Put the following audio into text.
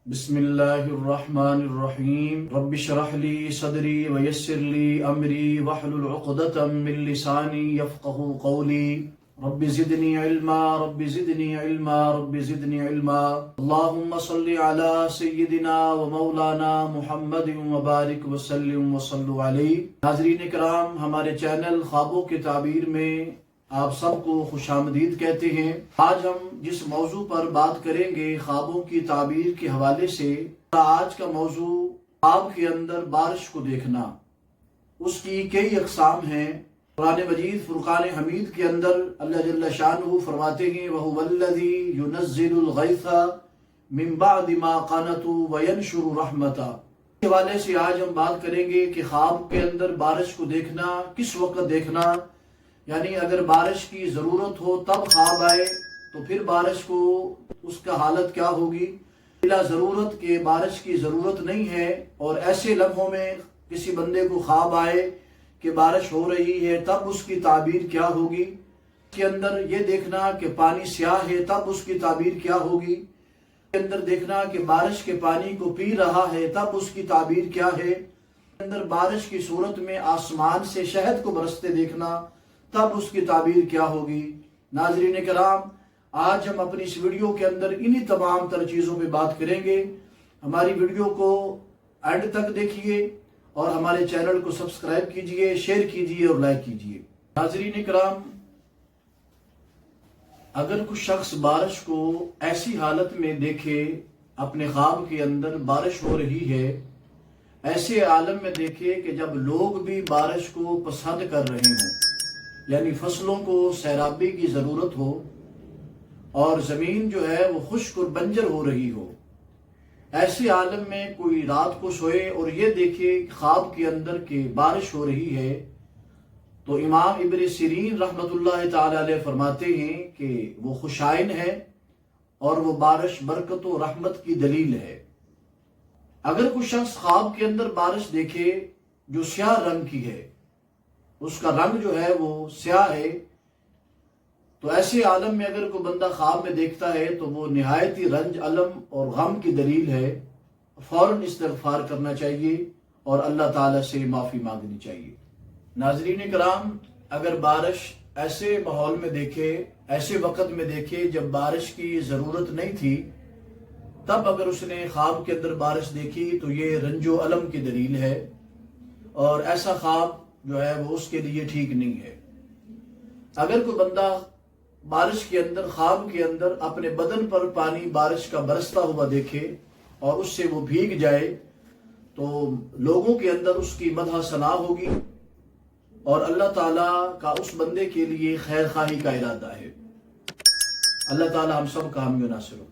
بسم اللہ الرحمن الرحیم رب اشرح لی صدری ویسر لی امری واحلل عقدۃ من لسانی یفقہوا قولی رب زدنی علما رب زدنی علما رب زدنی علما اللہم صل علی سیدنا و مولانا محمد وبارک وسلم وصلوا علیہ۔ ناظرین کرام، ہمارے چینل خوابوں کی تعبیر میں آپ سب کو خوش آمدید کہتے ہیں۔ آج ہم جس موضوع پر بات کریں گے خوابوں کی تعبیر کے حوالے سے، آج کا موضوع خواب کے اندر بارش کو دیکھنا۔ اس کی کئی اقسام ہیں۔ قرآن مجید فرقان حمید کے اندر اللہ جل شانہ فرماتے ہیں وَهُوَ الَّذِي يُنَزِّلُ الْغَيْثَ مِن بَعْدِ مَا قَنَطُوا وَيَنْشُرُ رَحْمَتَهُ۔ اس حوالے سے آج ہم بات کریں گے کہ خواب کے اندر بارش کو دیکھنا، کس وقت دیکھنا، یعنی اگر بارش کی ضرورت ہو تب خواب آئے تو پھر بارش کو اس کا حالت کیا ہوگی، بلا ضرورت کہ بارش کی ضرورت نہیں ہے اور ایسے لمحوں میں کسی بندے کو خواب آئے کہ بارش ہو رہی ہے تب اس کی تعبیر کیا ہوگی۔ اس کے اندر یہ دیکھنا کہ پانی سیاہ ہے تب اس کی تعبیر کیا ہوگی۔ اس کے اندر دیکھنا کہ بارش کے پانی کو پی رہا ہے تب اس کی تعبیر کیا ہے۔ اس کے اندر بارش کی صورت میں آسمان سے شہد کو برستے دیکھنا تب اس کی تعبیر کیا ہوگی۔ ناظرین کرام، آج ہم اپنی اس ویڈیو کے اندر انہی تمام تر چیزوں پہ بات کریں گے۔ ہماری ویڈیو کو اینڈ تک دیکھیے اور ہمارے چینل کو سبسکرائب کیجئے، شیئر کیجئے اور لائک کیجئے۔ ناظرین کرام، اگر کچھ شخص بارش کو ایسی حالت میں دیکھے، اپنے خواب کے اندر بارش ہو رہی ہے، ایسے عالم میں دیکھے کہ جب لوگ بھی بارش کو پسند کر رہے ہوں، یعنی فصلوں کو سیرابی کی ضرورت ہو اور زمین جو ہے وہ خشک اور بنجر ہو رہی ہو، ایسے عالم میں کوئی رات کو سوئے اور یہ دیکھے خواب کے اندر کہ بارش ہو رہی ہے، تو امام ابن سیرین رحمت اللہ تعالی علیہ فرماتے ہیں کہ وہ خوشائن ہے اور وہ بارش برکت و رحمت کی دلیل ہے۔ اگر کوئی شخص خواب کے اندر بارش دیکھے جو سیاہ رنگ کی ہے، اس کا رنگ جو ہے وہ سیاہ ہے، تو ایسے عالم میں اگر کوئی بندہ خواب میں دیکھتا ہے تو وہ نہایت ہی رنج، الم اور غم کی دلیل ہے۔ فوراً استغفار کرنا چاہیے اور اللہ تعالیٰ سے معافی مانگنی چاہیے۔ ناظرین کرام، اگر بارش ایسے ماحول میں دیکھے، ایسے وقت میں دیکھے جب بارش کی ضرورت نہیں تھی، تب اگر اس نے خواب کے اندر بارش دیکھی تو یہ رنج و الم کی دلیل ہے اور ایسا خواب جو ہے وہ اس کے لیے ٹھیک نہیں ہے۔ اگر کوئی بندہ بارش کے اندر، خواب کے اندر اپنے بدن پر پانی بارش کا برستا ہوا دیکھے اور اس سے وہ بھیگ جائے تو لوگوں کے اندر اس کی مدح ثنا ہوگی اور اللہ تعالیٰ کا اس بندے کے لیے خیر خواہی کا ارادہ ہے۔ اللہ تعالیٰ ہم سب کا حامی و ناصر ہو۔